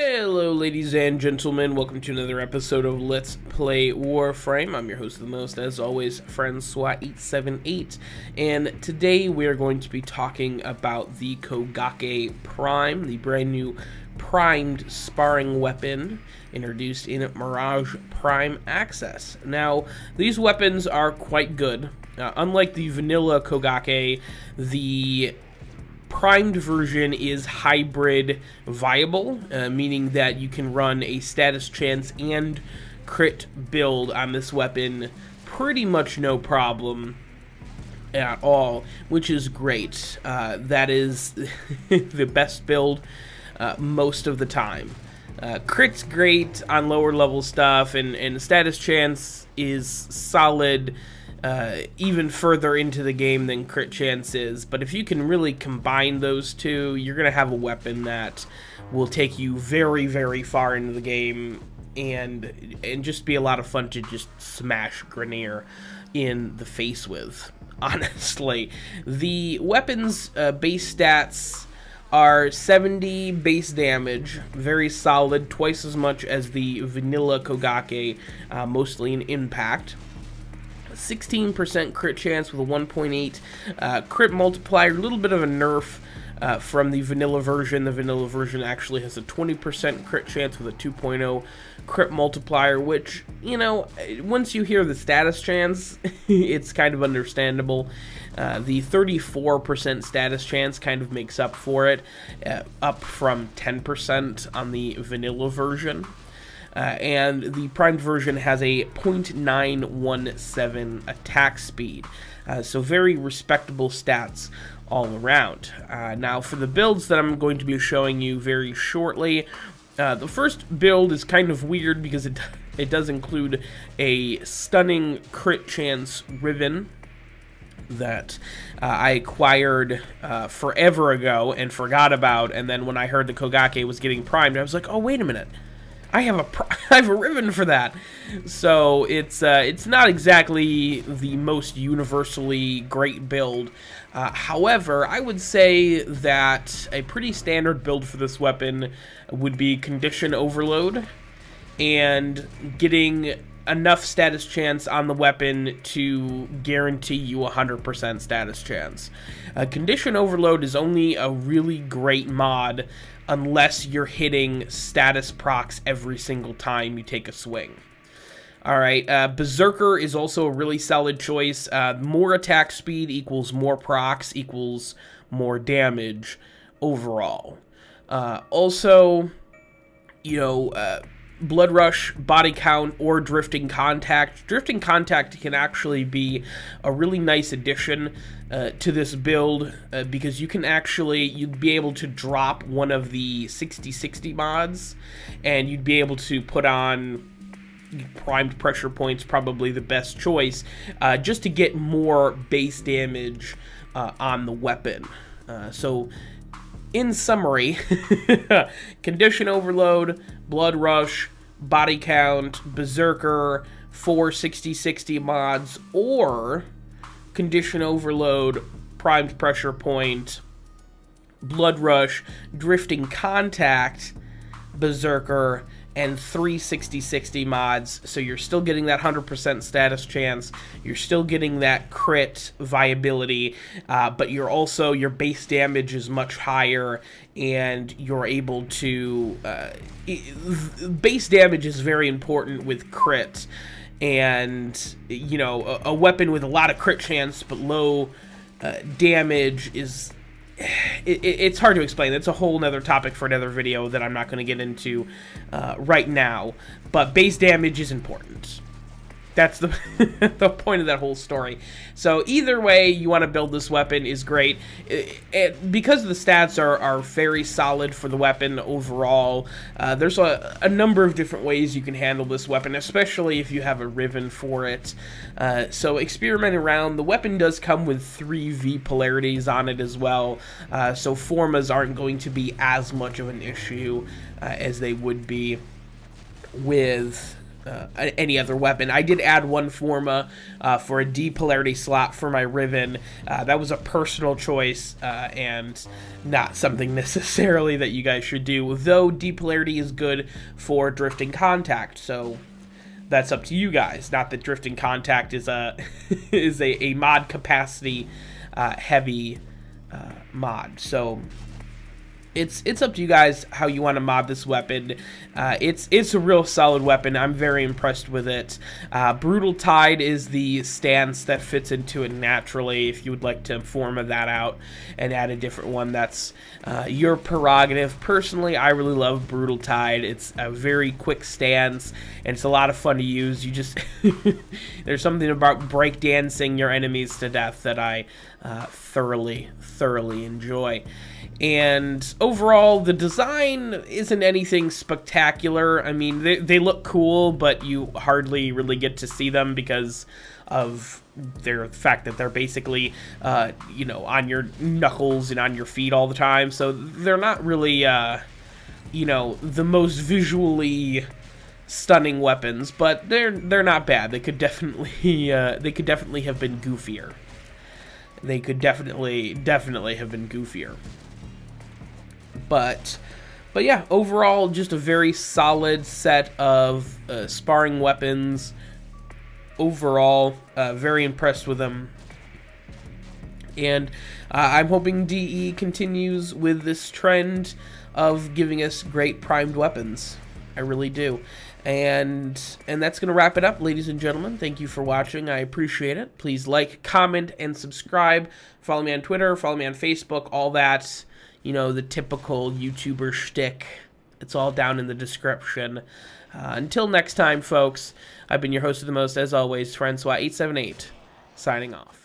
Hello ladies and gentlemen, welcome to another episode of Let's Play Warframe. I'm your host of the most, as always, Francois878, and today we are going to be talking about the Kogake Prime, the brand new primed sparring weapon introduced in Mirage Prime Access. Now, these weapons are quite good. Unlike the vanilla Kogake, the primed version is hybrid viable, meaning that you can run a status chance and crit build on this weapon pretty much no problem at all, which is great. That is the best build most of the time. Crit's great on lower level stuff, and status chance is solid even further into the game than crit chance is. But if you can really combine those two, you're going to have a weapon that will take you very, very far into the game and just be a lot of fun to just smash Grenier in the face with, honestly. The weapon's base stats are 70 base damage, very solid, twice as much as the vanilla Kogake, mostly in impact. 16% crit chance with a 1.8 crit multiplier, a little bit of a nerf from the vanilla version. The vanilla version actually has a 20% crit chance with a 2.0 crit multiplier, which, you know, once you hear the status chance, it's kind of understandable. The 34% status chance kind of makes up for it, up from 10% on the vanilla version. And the primed version has a 0.917 attack speed, so very respectable stats all around. Now, for the builds that I'm going to be showing you very shortly, the first build is kind of weird because it does include a stunning crit chance ribbon that I acquired forever ago and forgot about, and then when I heard the Kogake was getting primed, I was like, oh, wait a minute. I have a ribbon for that. So it's not exactly the most universally great build. However, I would say that a pretty standard build for this weapon would be condition overload and getting enough status chance on the weapon to guarantee you 100% status chance. Condition overload is only a really great mod unless you're hitting status procs every single time you take a swing. Alright, Berserker is also a really solid choice. More attack speed equals more procs equals more damage overall. Also, you know, Blood Rush, Body Count, or Drifting Contact. Drifting Contact can actually be a really nice addition to this build because you can actually, you'd be able to drop one of the 60/60 mods and you'd be able to put on primed pressure points, probably the best choice, just to get more base damage on the weapon. So, in summary, condition overload, blood rush, body count, berserker, 4 60/60 mods, or condition overload, primed pressure point, blood rush, drifting contact, berserker, and 3 60/60 mods, so you're still getting that 100% status chance, you're still getting that crit viability, but you're also, your base damage is much higher, and you're able to, base damage is very important with crit, and, you know, a weapon with a lot of crit chance but low damage is, it's hard to explain. It's a whole nother topic for another video that I'm not going to get into right now. But base damage is important. That's the, the point of that whole story. So either way you want to build this weapon is great. Because the stats are very solid for the weapon overall, there's a number of different ways you can handle this weapon, especially if you have a ribbon for it. So experiment around. The weapon does come with 3 V polarities on it as well, so formas aren't going to be as much of an issue as they would be with any other weapon. I did add one Forma for a D polarity slot for my Riven. That was a personal choice and not something necessarily that you guys should do, though D polarity is good for drifting contact, so that's up to you guys. Not that drifting contact is a is a mod capacity heavy mod, so it's up to you guys how you want to mod this weapon. It's a real solid weapon. I'm very impressed with it. Brutal Tide is the stance that fits into it naturally. If you would like to Forma that out and add a different one, that's your prerogative. Personally, I really love Brutal Tide. It's a very quick stance, and it's a lot of fun to use. You just there's something about breakdancing your enemies to death that I thoroughly enjoy. And overall, the design isn't anything spectacular. I mean, they look cool, but you hardly really get to see them because of the fact that they're basically, you know, on your knuckles and on your feet all the time. So they're not really, you know, the most visually stunning weapons, but they're not bad. They could definitely have been goofier. They could definitely have been goofier. But yeah, overall, just a very solid set of sparring weapons. Overall, very impressed with them. And I'm hoping DE continues with this trend of giving us great primed weapons. I really do. And that's going to wrap it up, ladies and gentlemen. Thank you for watching. I appreciate it. Please like, comment, and subscribe. Follow me on Twitter. Follow me on Facebook. All that, you know, the typical YouTuber shtick. It's all down in the description. Until next time, folks, I've been your host of the most, as always, Francois878, signing off.